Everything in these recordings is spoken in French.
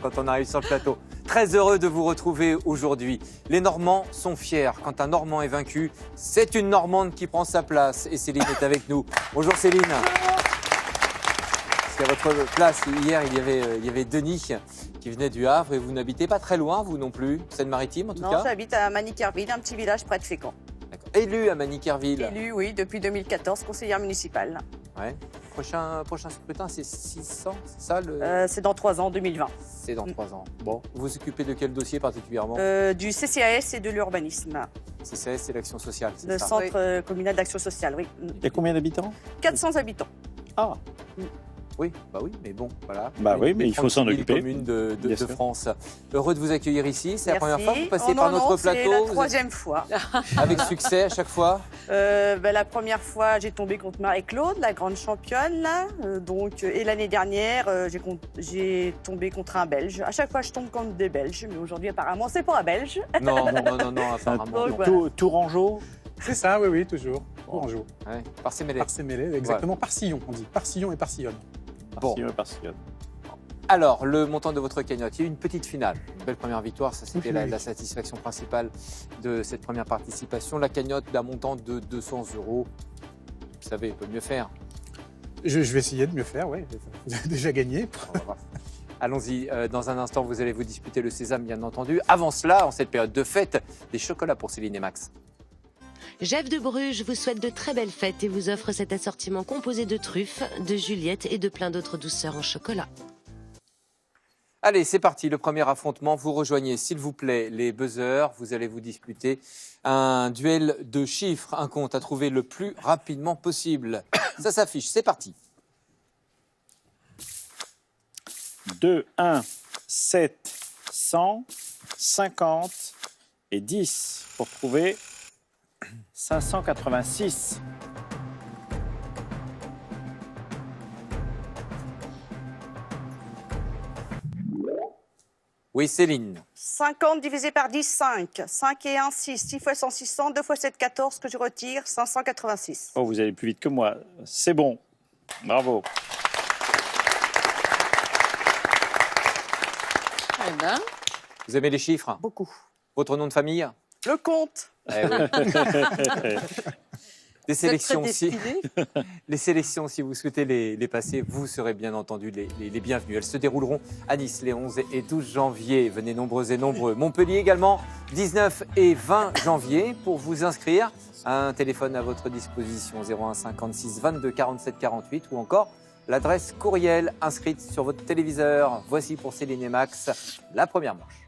quand on arrive sur le plateau. Très heureux de vous retrouver aujourd'hui. Les Normands sont fiers. Quand un Normand est vaincu, c'est une Normande qui prend sa place. Et Céline est avec nous. Bonjour Céline. Parce qu'à votre place, hier, il y avait Denis qui venait du Havre et vous n'habitez pas très loin, vous non plus, Seine-Maritime en tout cas. Non, j'habite à Manikerville, un petit village près de Fécamp. Élu à Manikerville. Élu, oui, depuis 2014, conseillère municipale. Ouais. Prochain scrutin, c'est 600, c'est ça C'est dans 3 ans, 2020. C'est dans 3 ans. Bon, vous vous occupez de quel dossier particulièrement? Du CCAS et de l'urbanisme. CCAS, c'est l'action sociale, c'est Le ça? centre communal d'action sociale, oui. Il y a combien d'habitants? 400 habitants. Ah, Oui, bah oui, mais bon, voilà. Bah oui, mais Les il faut s'en 36 000 occuper. communes de Bien sûr. France. Heureux de vous accueillir ici. C'est la Merci. première fois que vous passez Oh par non, notre non, plateau. c'est la Vous êtes 3e fois. avec succès à chaque fois. La première fois, j'ai tombé contre Marie-Claude, la grande championne. Là. Et l'année dernière, j'ai tombé contre un Belge. À chaque fois, je tombe contre des Belges. Mais aujourd'hui, apparemment, c'est pas un Belge. Non, apparemment. Donc, non. voilà. Tourangeau. C'est ça, oui, oui, toujours. Tourangeau. Ouais, par ses mêlées. Parcémélé, exactement. Parsillon, on dit. Parsillon et Parsillonne. Bon. Parcillon. Alors, le montant de votre cagnotte, il y a eu une petite finale. Une belle première victoire, ça c'était Oui. la satisfaction principale de cette première participation. La cagnotte d'un montant de 200 €. Vous savez, il peut mieux faire. Je vais essayer de mieux faire, oui. Vous avez déjà gagné. On va voir. Allons-y, dans un instant, vous allez vous disputer le sésame, bien entendu. Avant cela, en cette période de fête, des chocolats pour Céline et Max. Jeff de Bruges vous souhaite de très belles fêtes et vous offre cet assortiment composé de truffes, de Juliette et de plein d'autres douceurs en chocolat. Allez, c'est parti, le premier affrontement. Vous rejoignez, s'il vous plaît, les buzzers. Vous allez vous disputer un duel de chiffres, un compte à trouver le plus rapidement possible. Ça s'affiche, c'est parti. 2, 1, 7, 100, 50 et 10 pour trouver 586. Oui, Céline. 50 divisé par 10, 5. 5 et 1, 6. 6 fois 100, 600. 2 fois 7, 14 que je retire. 586. Oh, vous allez plus vite que moi. C'est bon. Bravo. Eh ben, Vous aimez les chiffres? beaucoup. Votre nom de famille? Le compte. Eh oui. Les sélections Très aussi. destiné. Les sélections, si vous souhaitez les passer, vous serez bien entendu les bienvenus. Elles se dérouleront à Nice les 11 et 12 janvier. Venez nombreux et nombreux. Montpellier également, 19 et 20 janvier. Pour vous inscrire, un téléphone à votre disposition, 01 56 22 47 48 ou encore l'adresse courriel inscrite sur votre téléviseur. Voici pour Céline et Max la première manche.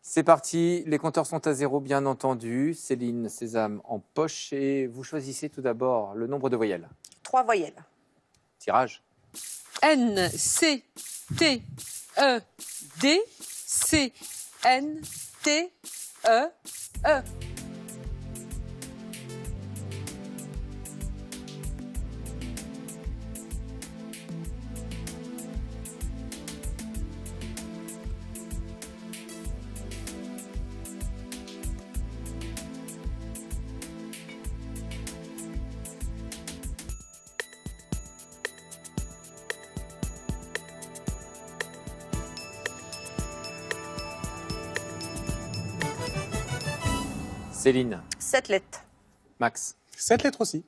C'est parti, les compteurs sont à 0 bien entendu. Céline, sésame en poche et vous choisissez tout d'abord le nombre de voyelles. 3 voyelles. Tirage. N, C, T, E, D, C, N, T, E, E. Céline, 7 lettres. Max, 7 lettres aussi.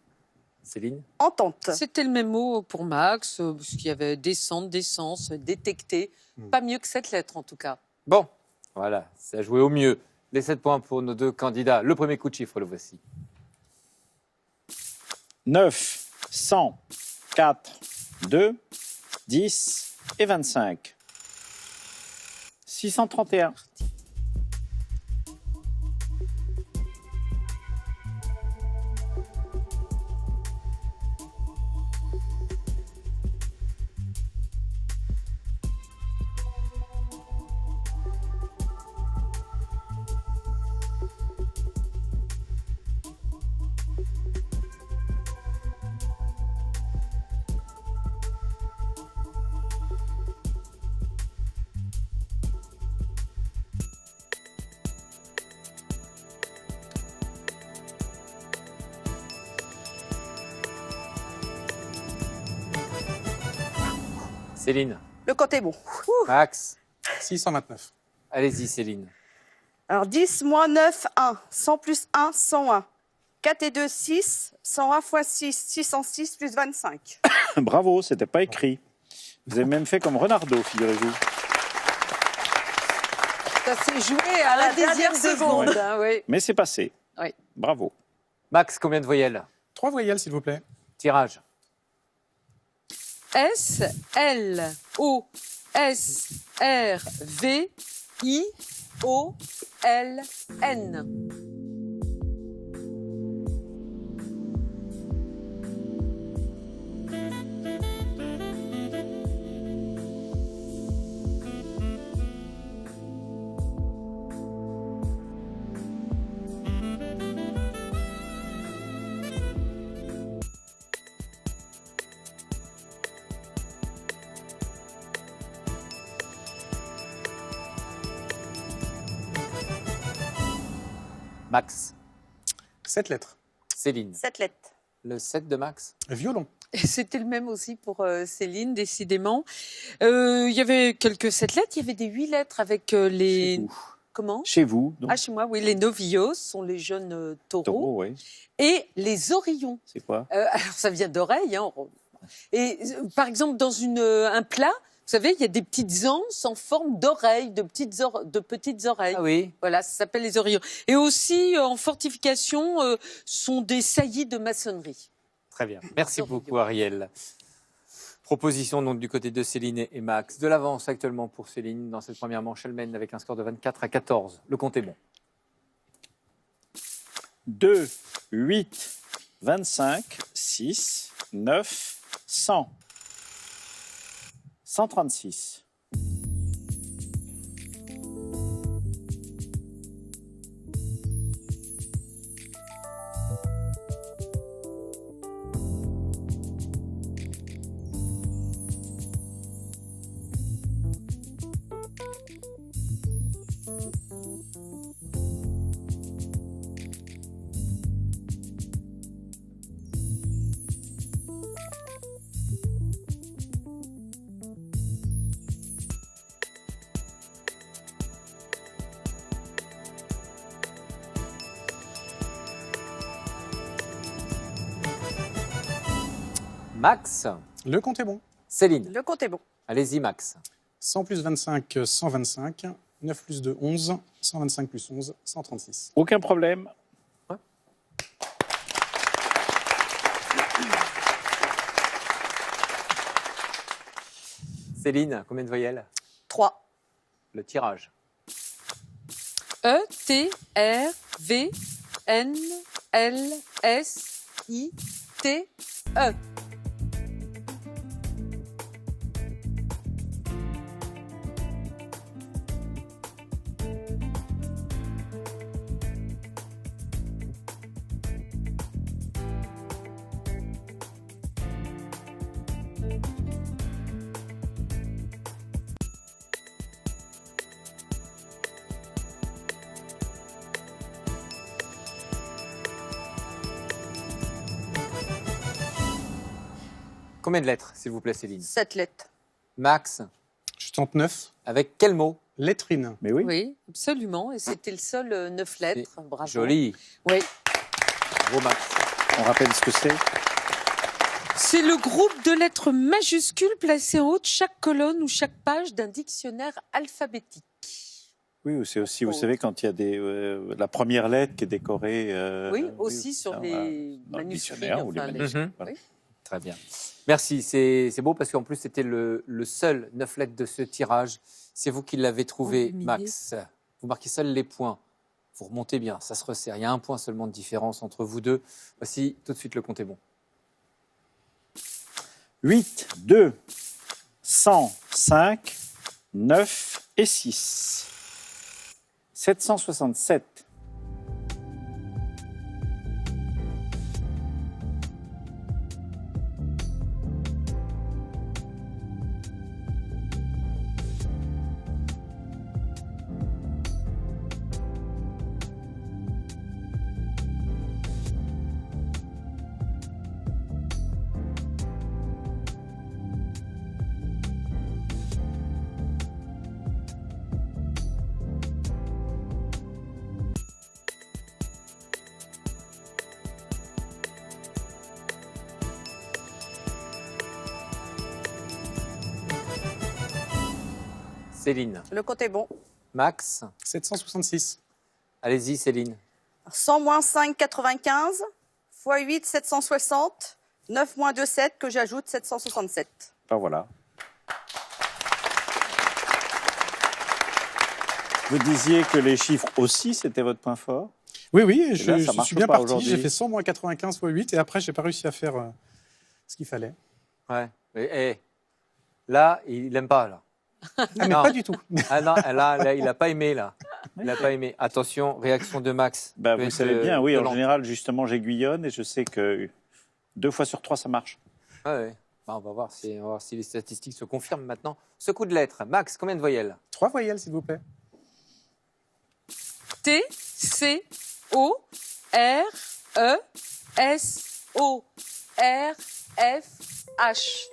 Céline, Entente. C'était le même mot pour Max, parce qu'il y avait descente, d'essence, détecter. Pas mieux que 7 lettres en tout cas. bon, voilà, ça a joué au mieux. Les 7 points pour nos deux candidats. Le premier coup de chiffre, le voici. 9, 100, 4, 2, 10 et 25. 631. Céline, Le compte est bon. Max, 629. allez-y Céline. Alors 10 moins 9, 1. 100 plus 1, 101. 4 et 2, 6. 101 fois 6, 606 plus 25. Bravo, c'était pas écrit. Vous avez même fait comme Renardo, figurez-vous. Ça s'est joué à la dixième seconde. Hein, oui. Mais c'est passé. Oui. Bravo. Max, combien de voyelles? 3 voyelles, s'il vous plaît. Tirage. S, L, O, S, R, V, I, O, L, N. Max, 7 lettres. Céline, 7 lettres. le 7 de Max. Violon. Et c'était le même aussi pour Céline, décidément. Il y avait quelques 7 lettres, il y avait des 8 lettres avec Chez les... vous. Comment? Chez vous, donc. Ah, chez moi, oui, les novillos sont les jeunes taureaux. Taureau, oui. Et les oreillons. C'est quoi? Alors, ça vient d'oreille. Hein. Et par exemple, dans un plat, vous savez, il y a des petites anses en forme d'oreilles, de petites oreilles. Ah oui. Voilà, ça s'appelle les oreillons. Et aussi, en fortification, sont des saillies de maçonnerie. Très bien. Merci beaucoup Ariel. Proposition donc du côté de Céline et Max. De l'avance actuellement pour Céline dans cette première manche. Elle mène avec un score de 24 à 14. Le compte est bon. 2, 8, 25, 6, 9, 100. 136. Max, Le compte est bon. Céline, Le compte est bon. allez-y Max. 100 plus 25, 125. 9 plus 2, 11. 125 plus 11, 136. Aucun problème. Céline, combien de voyelles? 3. Le tirage. E, T, R, V, N, L, S, I, T, E. Combien de lettres, s'il vous plaît, Céline? 7 lettres. Max, Je tente 9. avec quel mot? Lettrine. Mais oui. Oui, absolument. Et c'était le seul 9 lettres. Bravo. Joli. Oui. Bravo Max. On rappelle ce que c'est. C'est le groupe de lettres majuscules placées en haut de chaque colonne ou chaque page d'un dictionnaire alphabétique. Oui, c'est aussi, vous savez, quand il y a la première lettre qui est décorée. Oui, aussi sur dans les dans le manuscrits. dictionnaire ou les enfin, manuscrits. Mhm. Voilà. Oui. Très bien. Merci, c'est beau parce qu'en plus c'était le seul 9 lettres de ce tirage. C'est vous qui l'avez trouvé, Éliminé. Max. Vous marquez seuls les points. Vous remontez bien, ça se resserre. Il y a un point seulement de différence entre vous deux. Voici tout de suite le compte est bon. 8, 2, 105, 9 et 6. 767. Céline. Le compte est bon. Max. 766. Allez-y, Céline. 100 moins 5, 95. x 8, 760. 9 moins 2, 7, que j'ajoute 767. Ben voilà. Vous disiez que les chiffres aussi, c'était votre point fort. Oui, oui, là, je ça marche suis bien pas parti. aujourd'hui. J'ai fait 100 moins 95 x 8 et après, j'ai pas réussi à faire ce qu'il fallait. Ouais. Là, il n'aime pas, là. Ah, mais Non. pas du tout. Ah non, là, il n'a pas aimé, là. Il n'a pas aimé. Attention, réaction de Max. Ben, Peut vous être, savez bien, oui, en violente. général, justement, j'aiguillonne et je sais que 2 fois sur 3, ça marche. Ouais. Bah, on va voir si les statistiques se confirment maintenant. Ce coup de lettres. Max, combien de voyelles? 3 voyelles, s'il vous plaît. T, C, O, R, E, S, O, R, F, H.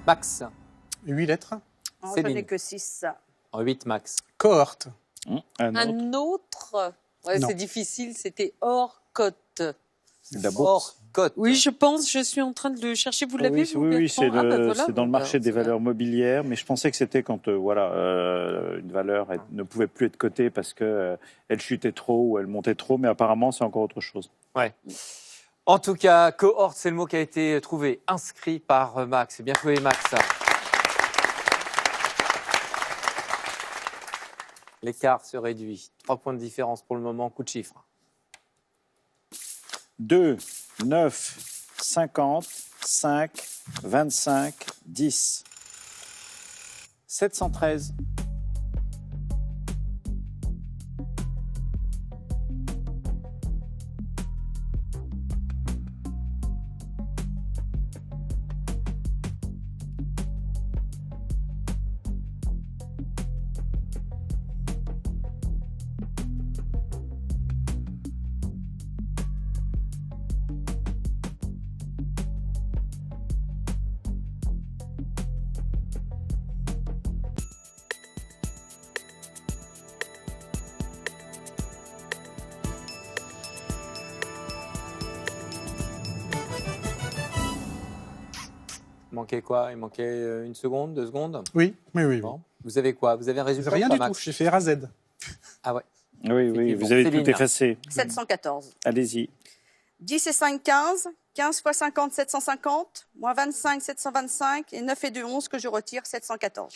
Max. 8 lettres. Oh, je Céline. n'ai que 6. En 8, Max. Cohorte. Un autre, Un autre, ouais, Non. c'est difficile, c'était hors cote. la bourse. Cote. Oui, je pense, je suis en train de le chercher. Vous l'avez, Oui, vous, oui, Bertrand c'est Ah, ben voilà. c'est dans le marché Alors, des c'est bien. valeurs mobilières, mais je pensais que c'était quand une valeur ne pouvait plus être cotée parce que elle chutait trop ou elle montait trop, mais apparemment c'est encore autre chose. Ouais. En tout cas, cohorte, c'est le mot qui a été trouvé, inscrit par Max. Bien joué, Max. L'écart se réduit. 3 points de différence pour le moment. Coup de chiffre. 2, 9, 50, 5, 25, 10. 713. Il manquait quoi? Il manquait 1 seconde, 2 secondes? Oui, oui, oui. Bon. Vous avez quoi? Vous avez un résultat Rien ou pas, du tout. Max? J'ai fait RAZ. Ah ouais. Oui, oui, Effectivement. vous avez Céline. tout effacé. 714. Allez-y. 10 et 5, 15. 15 fois 50, 750. Moins 25, 725. Et 9 et 2, 11, que je retire, 714.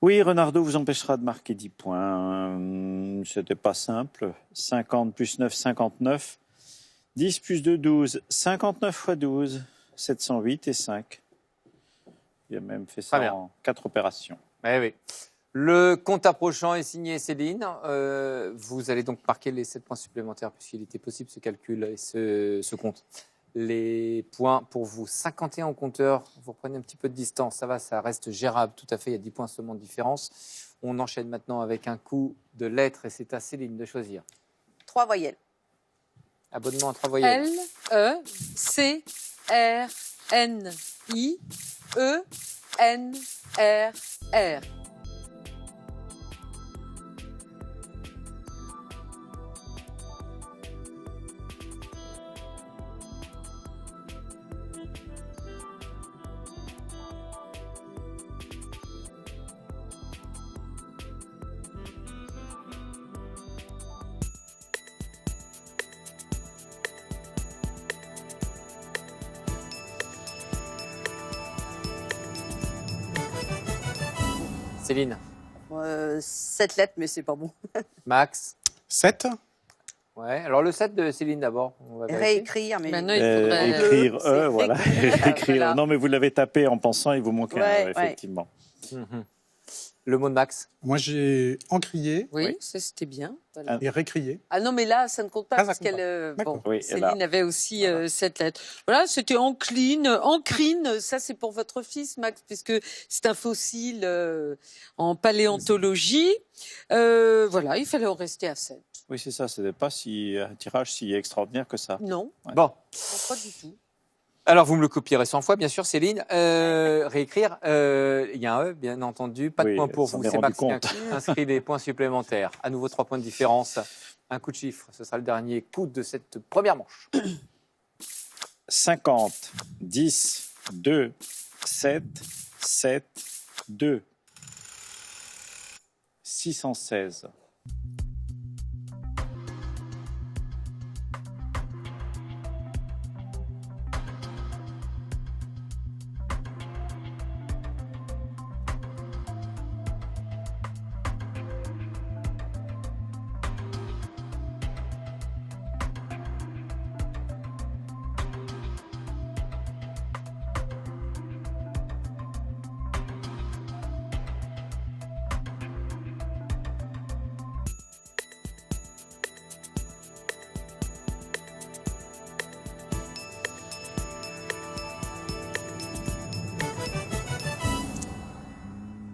Oui, Renardo vous empêchera de marquer 10 points. C'était pas simple. 50 plus 9, 59. 10 plus 2, 12. 59 fois 12, 708 et 5. Il a même fait ça Très bien. en 4 opérations. Eh oui. Le compte approchant est signé Céline. Vous allez donc marquer les 7 points supplémentaires puisqu'il était possible ce calcul et ce compte. Les points pour vous, 51 au compteur. Vous reprenez un petit peu de distance, ça va, ça reste gérable tout à fait. Il y a 10 points seulement de différence. On enchaîne maintenant avec un coup de lettres et c'est à Céline de choisir. 3 voyelles. Abonnement à 3 voyelles. L, E, C, R, N, I, E, N, R, R. Céline, 7 lettres, mais c'est pas bon. Max. 7. Ouais. Alors le 7 de Céline d'abord. On va vérifier. Réécrire, mais. Maintenant, il faudrait- Écrire c'est E, voilà. écrire. Écrire. Voilà. Non, mais vous l'avez tapé en pensant, il vous manque un Ouais, E, effectivement. Mhm. Le mot de Max. Moi, j'ai encrié Oui, ça c'était bien. Voilà. et récrié. Ah non, mais là, ça ne compte pas Ah, ça parce compte qu'elle. pas. D'accord. Oui, Céline avait aussi cette lettre. Voilà, c'était encrine. Ça, c'est pour votre fils, Max, puisque c'est un fossile en paléontologie. Voilà, il fallait en rester à 7. Oui, c'est ça. Ce n'est pas un tirage si extraordinaire que ça. Non, Ouais. Bon. non, pas du tout. Alors, vous me le copierez 100 fois, bien sûr, Céline. Réécrire. Il y a un E, bien entendu. Pas de Oui, point pour elle s'en vous. est C'est rendu Max qui compte. inscrit les points supplémentaires. À nouveau, 3 points de différence. Un coup de chiffre. Ce sera le dernier coup de cette première manche. 50, 10, 2, 7, 7, 2. 616.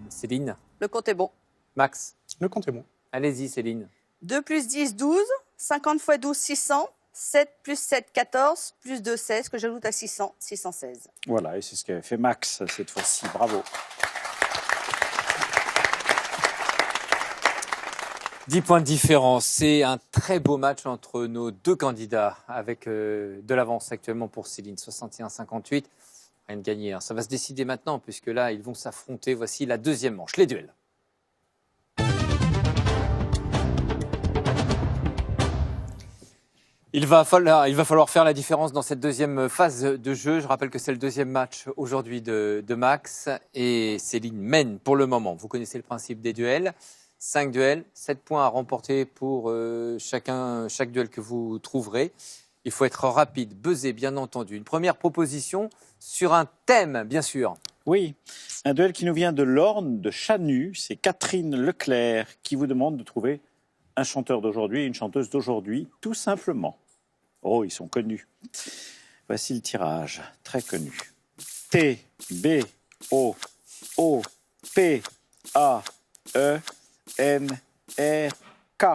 Céline. Le compte est bon. Max. Le compte est bon. Allez-y, Céline. 2 plus 10, 12. 50 x 12, 600. 7 plus 7, 14. Plus 2, 16, que j'ajoute à 600, 616. Voilà, et c'est ce qu'avait fait Max cette fois-ci. Bravo. 10 points de différence. C'est un très beau match entre nos deux candidats avec de l'avance actuellement pour Céline, 61-58. Rien de gagné. Hein. Ça va se décider maintenant puisque là, ils vont s'affronter. Voici la deuxième manche, les duels. Il va falloir faire la différence dans cette deuxième phase de jeu. Je rappelle que c'est le deuxième match aujourd'hui de Max et Céline mène pour le moment. Vous connaissez le principe des duels. 5 duels, 7 points à remporter pour chaque duel que vous trouverez. Il faut être rapide, buzzer bien entendu. Une première proposition sur un thème, bien sûr. Oui, un duel qui nous vient de l'Orne, de Chanu. C'est Catherine Leclerc qui vous demande de trouver un chanteur d'aujourd'hui et une chanteuse d'aujourd'hui, tout simplement. Oh, ils sont connus. Voici le tirage, très connu. T, B, O, O, P, A, E, N, R, K.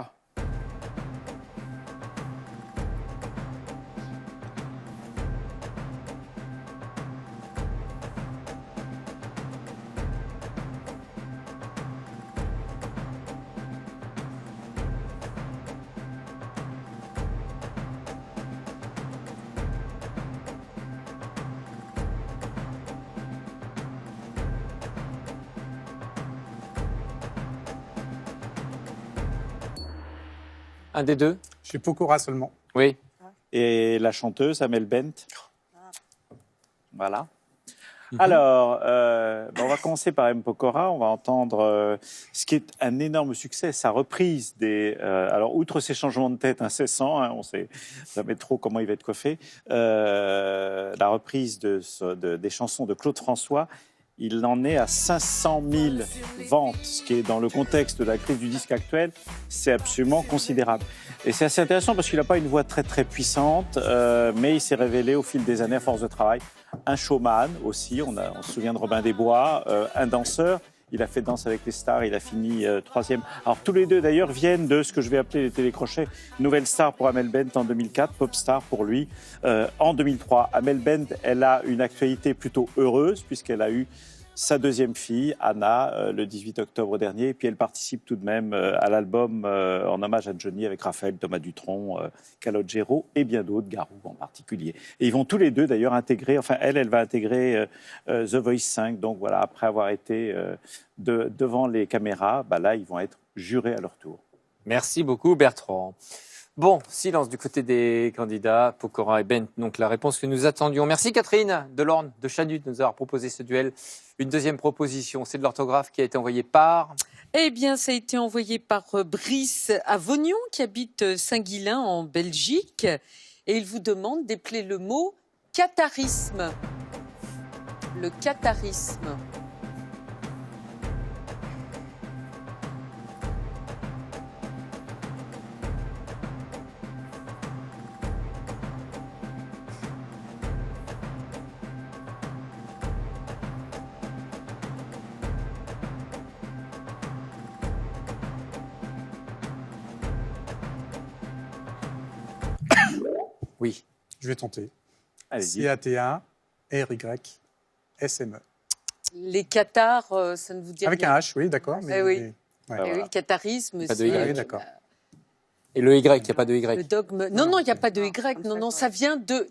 Un des deux. Chez Pokora seulement. Oui. Et la chanteuse, Amel Bent. Voilà. Mhm. Alors, on va commencer par M. Pokora. On va entendre ce qui est un énorme succès, sa reprise des... alors, outre ses changements de tête incessants, on ne sait jamais trop comment il va être coiffé, la reprise des chansons de Claude François, il en est à 500 000 ventes, ce qui est dans le contexte de la crise du disque actuel, c'est absolument considérable. Et c'est assez intéressant parce qu'il n'a pas une voix très très puissante, mais il s'est révélé au fil des années à force de travail un showman aussi. On se souvient de Robin des Bois, un danseur. Il a fait Danse avec les stars, il a fini 3e. Alors tous les deux d'ailleurs viennent de ce que je vais appeler les télécrochets. Nouvelle star pour Amel Bent en 2004, pop star pour lui en 2003. Amel Bent, elle a une actualité plutôt heureuse puisqu'elle a eu sa deuxième fille, Anna, le 18 octobre dernier. Et puis elle participe tout de même à l'album en hommage à Johnny avec Raphaël, Thomas Dutronc, Calogero et bien d'autres, Garou en particulier. Et ils vont tous les deux d'ailleurs intégrer, enfin elle va intégrer The Voice 5. Donc voilà, après avoir été devant les caméras, là ils vont être jurés à leur tour. Merci beaucoup, Bertrand. Bon, silence du côté des candidats, Pokora et Bent, donc la réponse que nous attendions. Merci Catherine de l'Orne, de Chanu, de nous avoir proposé ce duel. Une deuxième proposition, c'est de l'orthographe qui a été envoyée par... Eh bien, ça a été envoyé par Brice Avognon, qui habite Saint-Guilain, en Belgique. Et il vous demande d'épeler le mot catharisme. Le catharisme. Je vais tenter. Allez-y. CATA, RY, SME. Les cathares, ça ne vous dit Avec rien. un H, oui, d'accord. Eh oui. ouais. Ah, Eh oui, voilà. le catharisme, Pas de c'est Y. Oui, d'accord. Et le Y, il n'y a pas de le Y. dogme. Non, il n'y a pas de Non, Y. comme Non, ça, non, quoi. ça vient de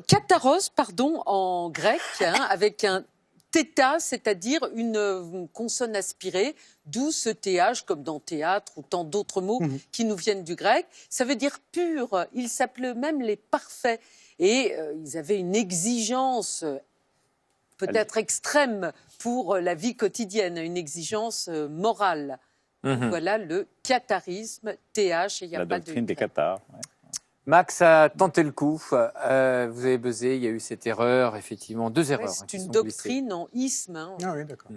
kataros, pardon, en grec, avec un θ, c'est-à-dire une consonne aspirée, d'où ce TH, comme dans théâtre ou tant d'autres mots qui nous viennent du grec. Ça veut dire pur. Ils s'appelaient même les parfaits. Et ils avaient une exigence peut-être extrême pour la vie quotidienne, une exigence morale. Mhm. Voilà le catharisme, TH, et il n'y a La pas doctrine de... des cathares. Ouais. Max a tenté le coup. Vous avez buzzé. Il y a eu cette erreur. Effectivement, 2 Ouais, erreurs. c'est qui une sont doctrine en isme. hein. Ah oui, d'accord.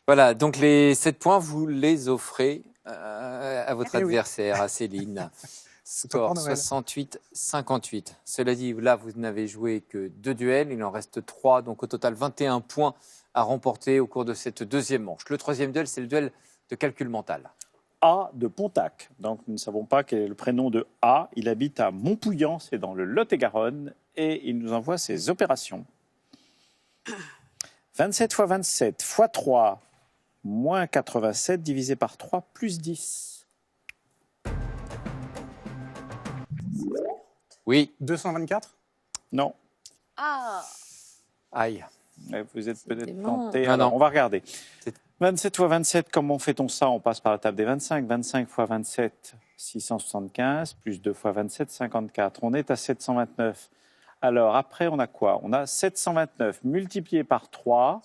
Voilà, donc les 7 points, vous les offrez à votre Eh oui. adversaire, à Céline. Score Papa Noël. 68-58. Cela dit, là, vous n'avez joué que 2 duels. Il en reste 3, donc au total 21 points à remporter au cours de cette deuxième manche. Le troisième duel, c'est le duel de calcul mental. A de Pontac. Donc nous ne savons pas quel est le prénom de A. Il habite à Montpouillan, c'est dans le Lot-et-Garonne, et il nous envoie ses opérations. 27 x 27 x 3, moins 87 divisé par 3 plus 10. Oui, 224 Non, Ah, aïe. vous êtes peut-être Décidément. tenté. Non, Alors, non. on va regarder. C'est- 27 x 27, comment fait-on ça? On passe par la table des 25. 25 x 27, 675, plus 2 x 27, 54. On est à 729. Alors, après, on a quoi? On a 729 multiplié par 3,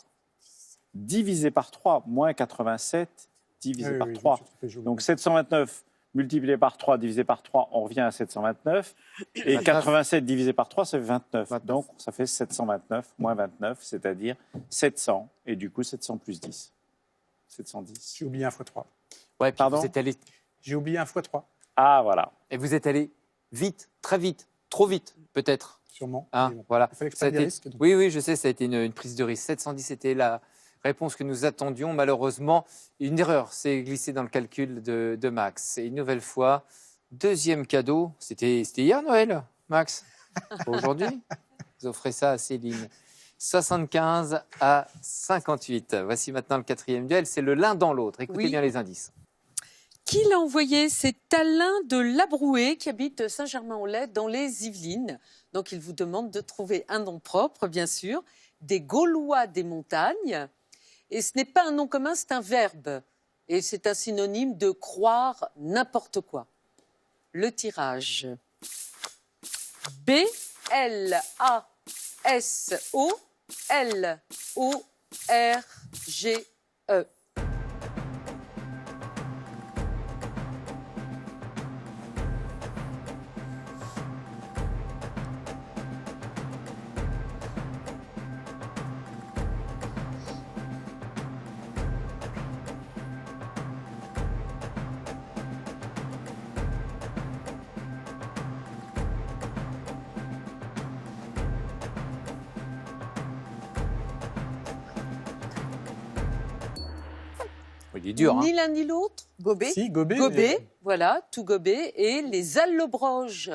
divisé par 3, moins 87, divisé par 3. Donc 729 multiplié par 3, divisé par 3, on revient à 729. Et 29. 87 divisé par 3, ça fait 29. 29. Donc ça fait 729 moins 29, c'est-à-dire 700. Et du coup, 700 plus 10. 710. J'ai oublié un x3. Ouais, puis Pardon vous êtes allé, J'ai oublié un x3, Ah, voilà. et vous êtes allé vite, très vite, trop vite, peut-être. sûrement. Hein, Mais bon, voilà. il fallait que je Ça a prenne des été- risques. donc. Oui, oui, je sais, ça a été une prise de risque. 710, c'était la réponse que nous attendions. Malheureusement, une erreur s'est glissée dans le calcul de Max. Et une nouvelle fois, deuxième cadeau. C'était hier, Noël, Max? Aujourd'hui, vous offrez ça à Céline. 75 à 58. Voici maintenant le quatrième duel. C'est le l'un dans l'autre. Écoutez Oui. bien les indices. qui l'a envoyé? C'est Alain de Labroué qui habite Saint-Germain-en-Laye dans les Yvelines. Donc il vous demande de trouver un nom propre, bien sûr, des Gaulois des montagnes. Et ce n'est pas un nom commun, c'est un verbe. Et c'est un synonyme de croire n'importe quoi. Le tirage. B-L-A-S-O-L-O-R-G-E. Il est dur, hein. Ni l'un ni l'autre. Gobé. Si, Gobé. Gobet, voilà, tout Gobet, et les Allobroges.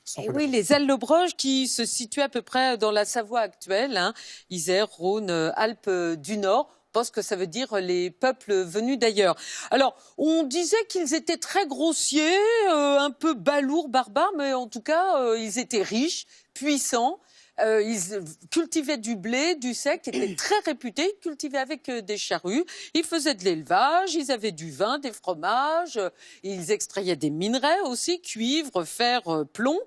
Sans Et problème. oui, les Allobroges qui se situent à peu près dans la Savoie actuelle, hein, Isère, Rhône, Alpes du Nord. Je pense que ça veut dire les peuples venus d'ailleurs. Alors, on disait qu'ils étaient très grossiers, un peu balourds, barbares, mais en tout cas, ils étaient riches, puissants. Ils cultivaient du blé, du sec, étaient très réputés. Ils cultivaient avec des charrues. Ils faisaient de l'élevage. Ils avaient du vin, des fromages. Ils extrayaient des minerais aussi, cuivre, fer, plomb.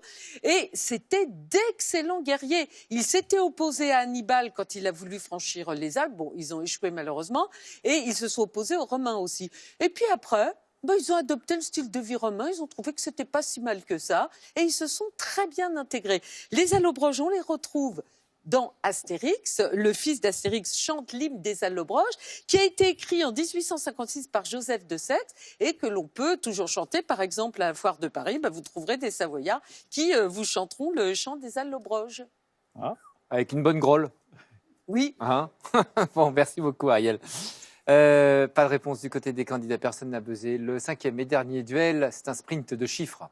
Et c'était d'excellents guerriers. Ils s'étaient opposés à Hannibal quand il a voulu franchir les Alpes. Bon, ils ont échoué malheureusement. Et ils se sont opposés aux Romains aussi. Et puis après, ils ont adopté le style de vie romain, ils ont trouvé que c'était pas si mal que ça, et ils se sont très bien intégrés. Les Allobroges, on les retrouve dans Astérix. Le fils d'Astérix chante l'hymne des Allobroges, qui a été écrit en 1856 par Joseph de Saxe, et que l'on peut toujours chanter, par exemple à la Foire de Paris. Vous trouverez des Savoyards qui vous chanteront le chant des Allobroges. Avec une bonne grolle. Oui. Hein. Bon, merci beaucoup, Ariel. Pas de réponse du côté des candidats, personne n'a buzzé. Le cinquième et dernier duel, c'est un sprint de chiffres.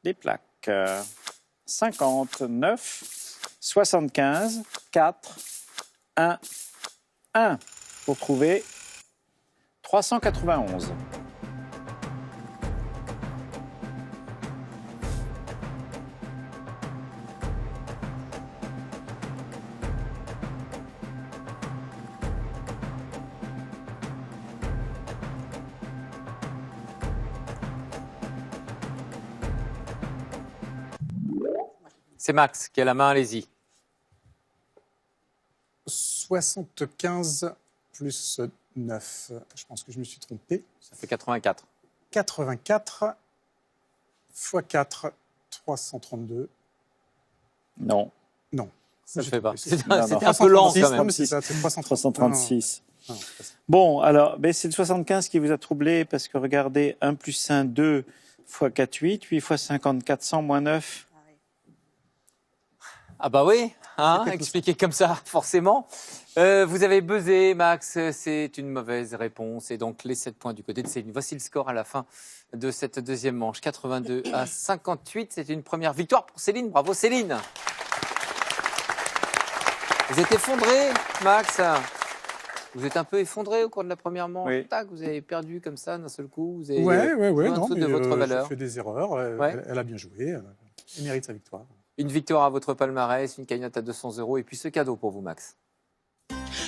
Des plaques. 59, 75, 4, 1, 1 pour trouver 391. C'est Max qui a la main, allez-y. 75 plus 9. Je pense que je me suis trompé. Ça fait 84. 84 x 4, 332. Non. Non. Ça ne fait pas. Non, C'était non. un peu lent quand Non, même. mais c'est ça, c'est 336. Non, non, c'est ça. Bon, alors, ben, c'est le 75 qui vous a troublé parce que regardez, 1 plus 1, 2 x 4, 8, 8 x 50, 400 moins 9. Ah bah oui, hein, expliqué comme ça, forcément. Vous avez buzzé, Max, c'est une mauvaise réponse. Et donc, les 7 points du côté de Céline. Voici le score à la fin de cette deuxième manche. 82 à 58, c'est une première victoire pour Céline. Bravo Céline. Vous êtes effondré, Max. Vous êtes un peu effondré au cours de la première manche. Oui. Tac, vous avez perdu comme ça d'un seul coup. Vous avez Ouais, joué en non, dessous mais de votre valeur. j'ai fait des erreurs. Ouais. Elle a bien joué. Elle mérite sa victoire. Une victoire à votre palmarès, une cagnotte à 200 € et puis ce cadeau pour vous, Max.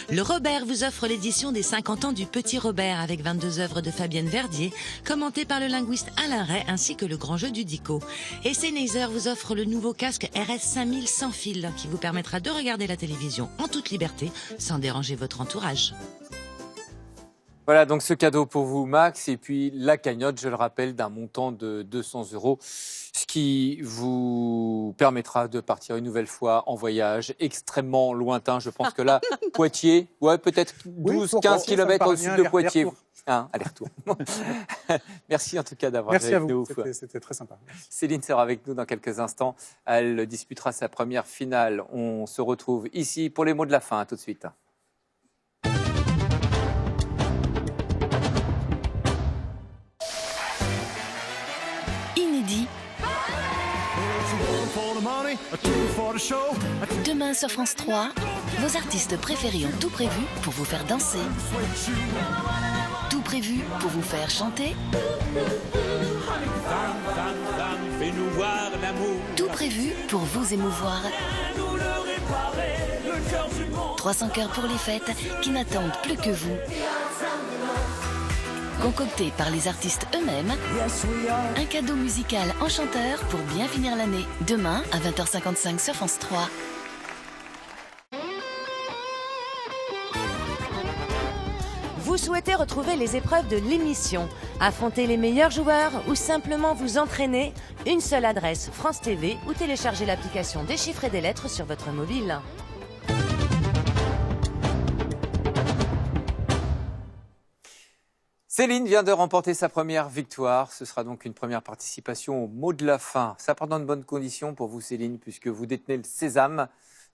Le Robert vous offre l'édition des 50 ans du Petit Robert avec 22 œuvres de Fabienne Verdier, commentées par le linguiste Alain Ray ainsi que le grand jeu du Dico. Et Sennheiser vous offre le nouveau casque RS5000 sans fil qui vous permettra de regarder la télévision en toute liberté sans déranger votre entourage. Voilà donc ce cadeau pour vous, Max, et puis la cagnotte, je le rappelle, d'un montant de 200 €, ce qui vous permettra de partir une nouvelle fois en voyage extrêmement lointain. Je pense que là, Poitiers, ouais, peut-être 12-15 km au sud de Poitiers. Hein, aller-retour. Merci en tout cas d'avoir Merci joué à avec nous. vous, c'était très sympa. Céline sera avec nous dans quelques instants. Elle disputera sa première finale. On se retrouve ici pour les mots de la fin. À tout de suite. Inédit. Demain sur France 3, vos artistes préférés ont tout prévu pour vous faire danser. Tout prévu pour vous faire chanter. Tout prévu pour vous émouvoir. 300 cœurs pour les fêtes qui n'attendent plus que vous. Concocté par les artistes eux-mêmes, un cadeau musical enchanteur pour bien finir l'année. Demain à 20h55 sur France 3. Vous souhaitez retrouver les épreuves de l'émission, affronter les meilleurs joueurs ou simplement vous entraîner? Une seule adresse, France TV, ou téléchargez l'application Déchiffrer des lettres sur votre mobile. Céline vient de remporter sa première victoire. Ce sera donc une première participation au mot de la fin. Ça part dans de bonnes conditions pour vous, Céline, puisque vous détenez le sésame.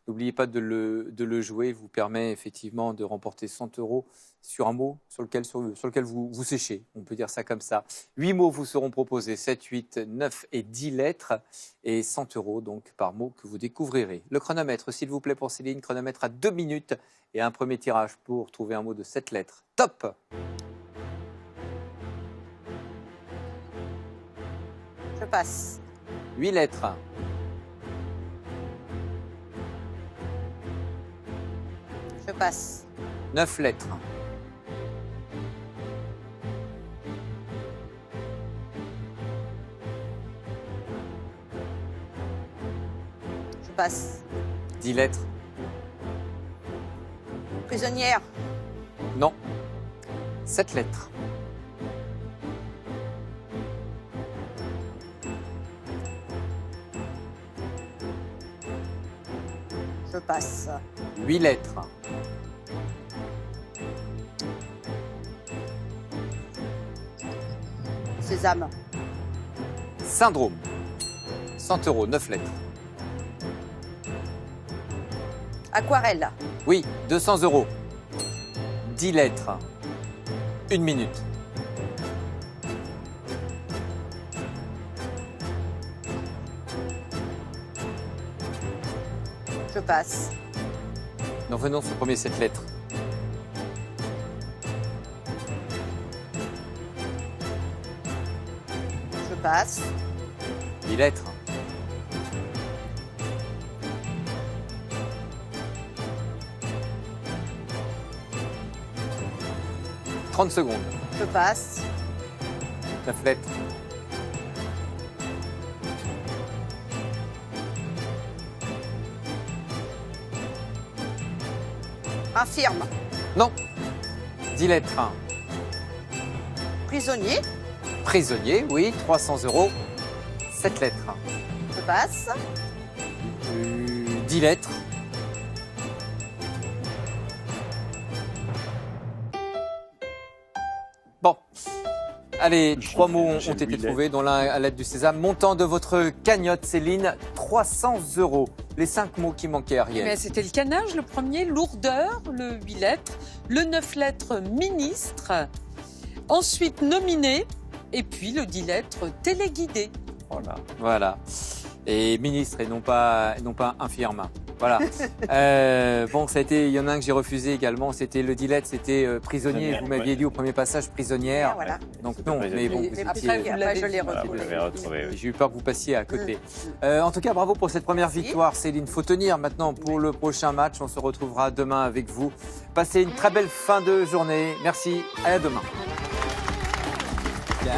N'oubliez pas de le jouer. Il vous permet effectivement de remporter 100 € sur un mot sur lequel vous séchez. On peut dire ça comme ça. 8 mots vous seront proposés, 7, 8, 9 et 10 lettres. Et 100 € donc par mot que vous découvrirez. Le chronomètre, s'il vous plaît, pour Céline. Chronomètre à 2 minutes et un premier tirage pour trouver un mot de 7 lettres. Top! Je passe. 8 lettres. Je passe. 9 lettres. Je passe. 10 lettres. Prisonnière. Non. 7 lettres. Je passe. 8 lettres. Sésame. Syndrome. 100 €, 9 lettres. Aquarelle. Oui, 200 €. 10 lettres. 1 minute. passe. Nous revenons sur le premier 7 lettres. Je passe. 10 lettres. « 30 secondes. Je passe. 9 lettres. Infirme. Non. 10 lettres. Prisonnier. Prisonnier, oui. 300 €. 7 lettres. Je passe. 10 lettres. Bon. Allez, 3 mots ont été trouvés, dont l'un à l'aide du sésame. Montant de votre cagnotte, Céline, 300 €. Les 5 mots qui manquaient, Ariel. Mais c'était le canage, le premier, lourdeur, le 8 lettres, le 9 lettres, ministre, ensuite nominé, et puis le 10 lettres, téléguidé. Voilà. Et ministre et non pas infirme. Voilà. Bon, ça a été, il y en a un que j'ai refusé également. C'était le 10 lettres, c'était prisonnier. Vous m'aviez dit au premier passage prisonnière. Voilà. Donc non, mais bon, vous Après, étiez- vous l'avez je l'ai vu. Voilà, vous retrouvé. l'avez retrouvé. Oui. J'ai eu peur que vous passiez à côté. En tout cas, bravo pour cette première Merci. victoire, Céline. Faut tenir maintenant pour le prochain match. On se retrouvera demain avec vous. Passez une très belle fin de journée. Merci. À demain. Bien.